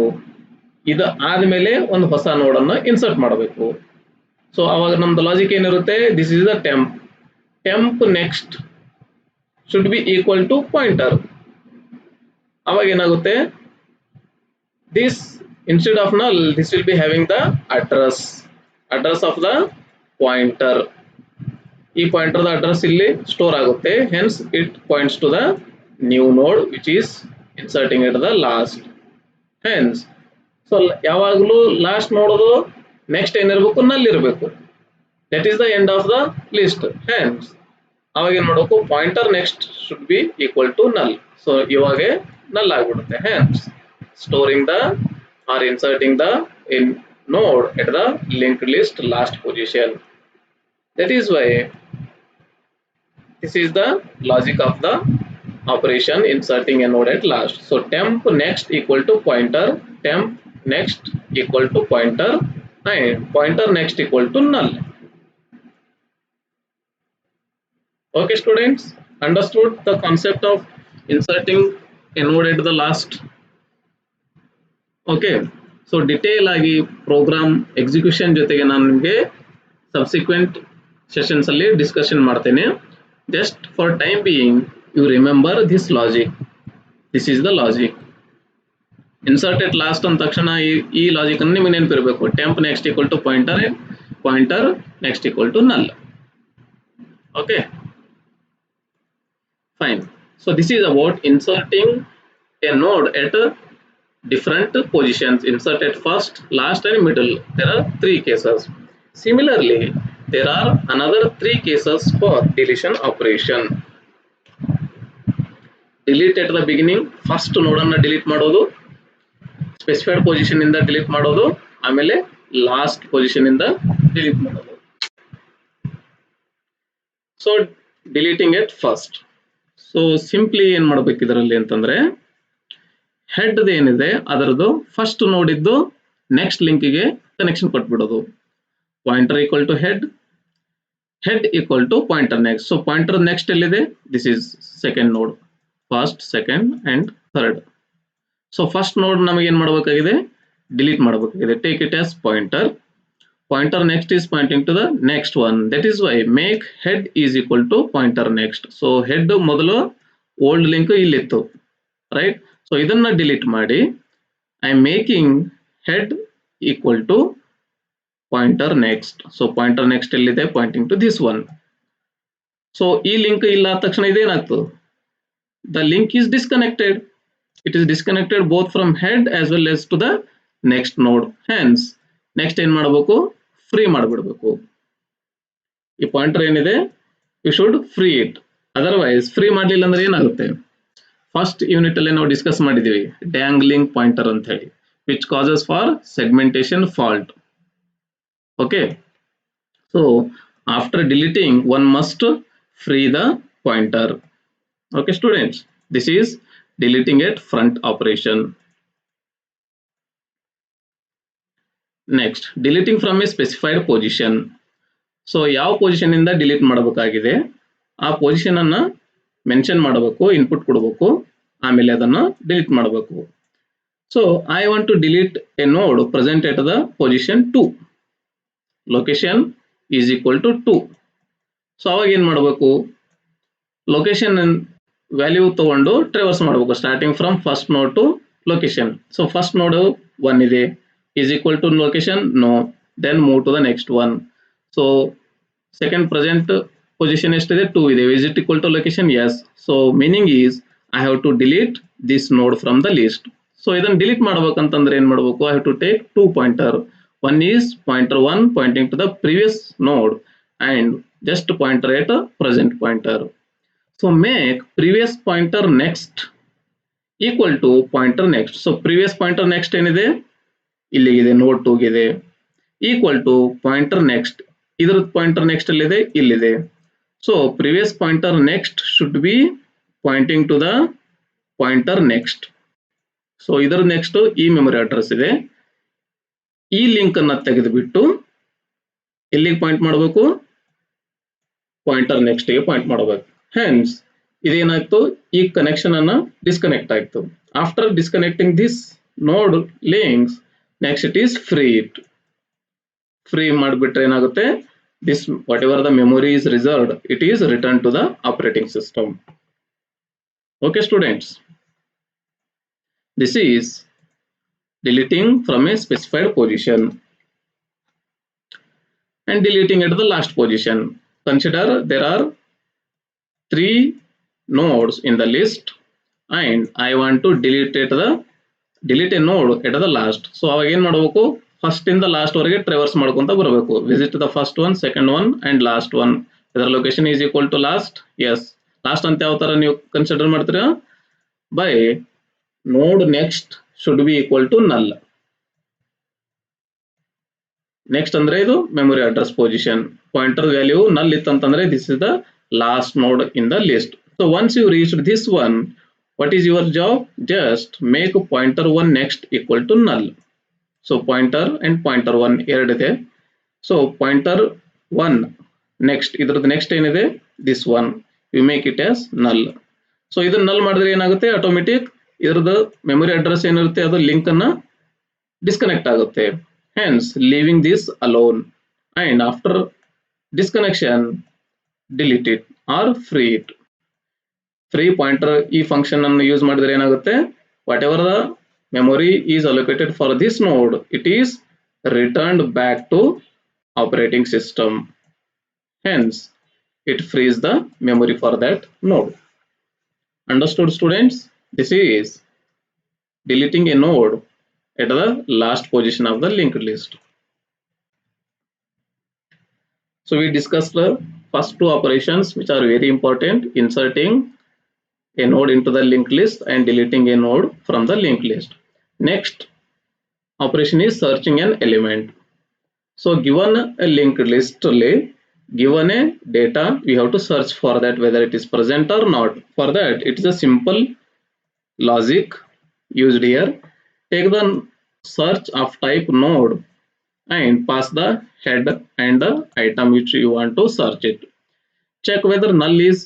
ಇದು ಆದ್ಮೇಲೆ ಒಂದು ಹೊಸ ನೋಡ್ ಅನ್ನು ಇನ್ಸರ್ಟ್ ಮಾಡಬೇಕು. ಸೊ ಅವಾಗ ನಮ್ದು ಲಾಜಿಕ್ ಏನಿರುತ್ತೆ, this is the temp next should be equal to pointer. ಅವಾಗ ಏನಾಗುತ್ತೆ, this instead of null this will be having the address of the pointer. ಈ ಪಾಯಿಂಟರ್ ದ ಅಡ್ರೆಸ್ ಇಲ್ಲಿ ಸ್ಟೋರ್ ಆಗುತ್ತೆ, hence it points to the new node which is inserting at the last. hence so ಯಾವಾಗಲೂ last ನೋಡೋದು next ಏನಿರಬೇಕು, null ಇರಬೇಕು. that is the end of the list. hence ಅವಾಗ ಏನು ಮಾಡಬೇಕು, pointer next should be equal to null. so ಇವಾಗ null ಆಗಿಬಿಡುತ್ತೆ. hence storing the or inserting the in node at the linked list last position. That is why this is the logic of the operation inserting a node at last. So temp next equal to pointer, temp next equal to pointer, and pointer next equal to null. Okay students, understood the concept of inserting a node at the last? Okay, so detail ಆಗಿ program execution ಜೊತೆಗೆ ನಾನು ನಿಮಗೆ subsequent sessions ಅಲ್ಲಿ discussion ಮಾಡ್ತೇನೆ. Just for time being you remember this logic. This is the logic. Inserted last ಅಂದ ತಕ್ಷಣ ಈ logic ಅನ್ನು ನಿಮಗೆ ನೆನಪಿರಬೇಕು. Temp next equal to pointer, pointer next equal to null. Okay fine. So this is about inserting a node at different positions. Insert at first, last and middle. There are 3 cases. Similarly, there are another 3 cases for deletion operation. Delete at the beginning, first node ಅನ್ನು delete ಮಾಡೋದು, specified position ಇಂದ delete ಮಾಡೋದು, ಆಮೇಲೆ last position ಇಂದ delete ಮಾಡೋದು. So deleting at first. So simply ಏನು ಮಾಡಬೇಕು ಇದರಲ್ಲಿ ಅಂತಂದ್ರೆ, ಹೆಡ್ ಏನಿದೆ ಅದರದ್ದು ಫಸ್ಟ್ ನೋಡಿದ್ದು ನೆಕ್ಸ್ಟ್ ಲಿಂಕಿಗೆ ಕನೆಕ್ಷನ್ ಕೊಟ್ಬಿಡೋದು. Pointer equal to head, head equal to pointer next. So pointer next ಎಲ್ಲಿದೆ, this is second node, first, second and third. So first node ನಮಗೆ ಏನ್ ಮಾಡಬೇಕಾಗಿದೆ, ಡಿಲೀಟ್ ಮಾಡಬೇಕಾಗಿದೆ. Take it as pointer. Pointer next is pointing to the next one. That is why make head is equal to pointer next. So head ಮೊದಲು old link ಇಲ್ಲಿತ್ತು, right. So ಇದನ್ನ delete ಮಾಡಿ I am making head equal to pointer next. So pointer next ಎಲ್ಲಿದೆ, pointing to this one. So ಈ link ಇಲ್ಲ ಆದ ತಕ್ಷಣ ಇದೇನಾಗ್ತದೆ, the link is disconnected. It is disconnected both from head as well as to the next node. Hence next ಏನ್ ಮಾಡಬೇಕು, free ಮಾಡಿಬಿಡ್ಬೇಕು. ಈ ಪಾಯಿಂಟರ್ ಏನಿದೆ you should free it. Otherwise free ಮಾಡಲಿಲ್ಲ ಅಂದ್ರೆ ಏನಾಗುತ್ತೆ, ಫಸ್ಟ್ ಯೂನಿಟ್ ಅಲ್ಲಿ ನಾವು ಡಿಸ್ಕಸ್ ಮಾಡಿದೀವಿ ಡ್ಯಾಂಗ್ಲಿಂಗ್ ಪಾಯಿಂಟರ್ ಅಂತ ಹೇಳಿ, which causes for segmentation fault. Okay, so after deleting one must free the pointer. Okay students, this is deleting at front operation. Next, deleting from A specified position. So ಯಾವ position ಇಂದ delete ಮಾಡಬೇಕಾಗಿದೆ ಆ position ಅನ್ನ mention ಮಾಡಬೇಕು, input ಕೊಡಬೇಕು, ಆಮೇಲೆ ಅದನ್ನು delete ಮಾಡಬೇಕು. So I want to delete a node present at the position 2. Location is equal to 2. So ಅವಾಗ ಏನ್ ಮಾಡಬೇಕು, ಲೊಕೇಶನ್ ವ್ಯಾಲ್ಯೂ ತಗೊಂಡು ಟ್ರೇವರ್ಸ್ ಮಾಡಬೇಕು, starting from first node to location. So first node 1 ಇದೆ, is equal to location no, then move to the next one. So second present position ಎಷ್ಟಿದೆ 2 ಇದೆ, is it equal to location? yes. so meaning is I have to delete this node from the list. so ಇದನ್ನ delete ಮಾಡಬೇಕಂತಂದ್ರೆ ಏನ್ ಮಾಡಬೇಕು, I have to take 2 pointer. one is pointer 1 pointing to the previous node and just pointer at a present pointer. so make previous pointer next equal to pointer next. so previous pointer next ಏನಿದೆ ಇಲ್ಲಿಗಿದೆ, node 2 ಗಿದೆ, equal to pointer next. ಇದರ pointer next ಎಲ್ಲಿದೆ, ಇಲ್ಲಿದೆ. So previous pointer next should be pointing to the pointer next. So ಇದರ next ಈ memory address ಇದೆ. ಈ link ಅನ್ನ ತೆಗೆದುಬಿಟ್ಟು ಎಲ್ಲಿಗೆ ಪಾಯಿಂಟ್ ಮಾಡಬೇಕು? ಪಾಯಿಂಟರ್ ನೆಕ್ಸ್ಟ್ ಗೆ ಪಾಯಿಂಟ್ ಮಾಡಬೇಕು. ಹೆನ್ಸ್ ಇದೇನಾಯ್ತು, ಈ ಕನೆಕ್ಷನ್ ಅನ್ನ ಡಿಸ್ಕನೆಕ್ಟ್ ಆಯ್ತು. ಆಫ್ಟರ್ ಡಿಸ್ಕನೆಕ್ಟಿಂಗ್ ದಿಸ್ ನೋಡ್ links, next it is free. Free ಮಾಡಿಬಿಟ್ರೆ ಏನಾಗುತ್ತೆ, this whatever the memory is reserved, it is returned to the operating system. Okay students, this is deleting from a specified position and deleting at the last position. Consider there are 3 nodes in the list and I want to delete a node at the last. So ಅವಾಗ ಏನು ಮಾಡಬೇಕು, first ಇಂದ last ವರೆಗೆ traverse ಮಾಡ್ಕೊಂತ ಬರಬೇಕು. Visit the first one, second one and last one. ಇದರ location is equal to last. Yes, last ಅಂತ ಯಾವ ತರ ನೀವು ಕನ್ಸಿಡರ್ ಮಾಡ್ತೀರಾ? By node next should be equal to null. Next ಅಂದ್ರೆ ಇದು memory address position. Pointer value null ಇತ್ತಂತಂದ್ರೆ this is the last node in the list. So once you reach this one, what is your job? Just make pointer 1 next equal to null. So pointer and pointer 1 ಎರಡಿದೆ. So pointer 1 next, ಇದ್ರದ್ದು next ಏನಿದೆ, this one, you make it as null. So ಇದನ್ನ null ಮಾಡಿದ್ರೆ ಏನಾಗುತ್ತೆ, automatic ಇದ್ರದ್ದು memory address ಏನಿರುತ್ತೆ ಅದು link ಅನ್ನ ಡಿಸ್ಕನೆಕ್ಟ್ ಆಗುತ್ತೆ. Hence leaving this alone and after disconnection delete it or free it. Free pointer ಈ ಫಂಕ್ಷನ್ ಅನ್ನು ಯೂಸ್ ಮಾಡಿದ್ರೆ ಏನಾಗುತ್ತೆ, whatever the memory is allocated for this node, it is returned back to operating system. Hence it frees the memory for that node. Understood students? This is deleting a node at the last position of the linked list. So we discussed the first two operations which are very important: inserting a node into the linked list and deleting a node from the linked list. Next operation is searching an element. So given a linked list, given a data, we have to search for that whether it is present or not. For that it is a simple logic used here. Take the search of type node and pass the head and the item which you want to search it. Check whether null is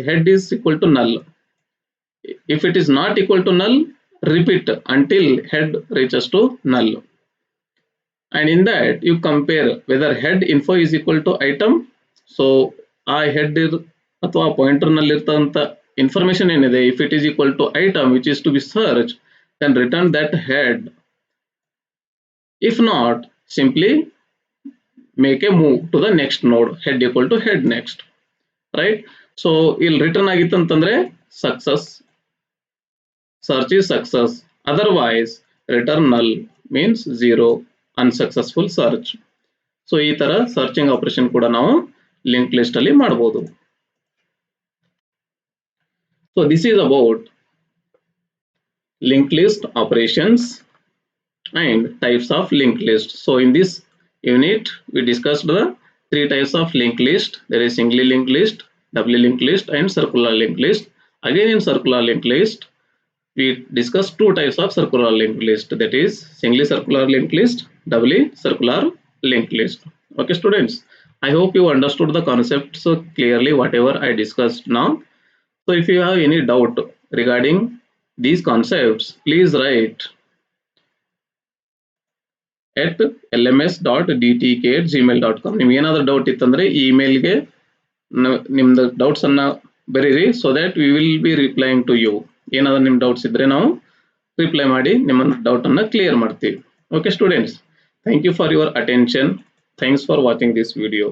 head is equal to null. If it is not equal to null, repeat until head reaches to null. And in that you compare whether head info is equal to item. So I head ಅಥವಾ pointer ನಲ್ಲಿ ಇರ್ತಂತ information ಏನಿದೆ, if it is equal to item which is to be searched, then return that head. If not, simply make a move to the next node, head equal to head next, right? So ಇಲ್ಲಿ return ಆಗಿತ್ತು ಅಂತಂದ್ರೆ success, search is success. Otherwise return null means zero, unsuccessful search. So ಈ ತರ searching operation ಕೂಡ ನಾವು link list ಅಲ್ಲಿ ಮಾಡಬಹುದು. So this is about linked list operations and types of linked list. So in this unit we discussed the 3 types of linked list. There is singly linked list, doubly linked list and circular linked list. Again in circular linked list we discussed 2 types of circular linked list, that is singly circular linked list, doubly circular linked list. Okay students, I hope you understood the concept so clearly whatever I discussed now. So if you have any doubt regarding these concepts, please write at lms.dtk@gmail.com. ನಿಮ್ಗೆ ಏನಾದರೂ doubt ಇತ್ತಂದ್ರೆ ಈ ಇಮೇಲ್ಗೆ ನಿಮ್ದು doubts ಅನ್ನ ಬರೀರಿ, so that we will be replying to you. ಏನಾದರೂ ನಿಮ್ಮ doubts ಇದ್ರೆ ನಾವು ರಿಪ್ಲೈ ಮಾಡಿ ನಿಮ್ಮ ಡೌಟ್ ಅನ್ನ ಕ್ಲಿಯರ್ ಮಾಡ್ತೀವಿ. Okay students, thank you for your attention. Thanks for watching this video.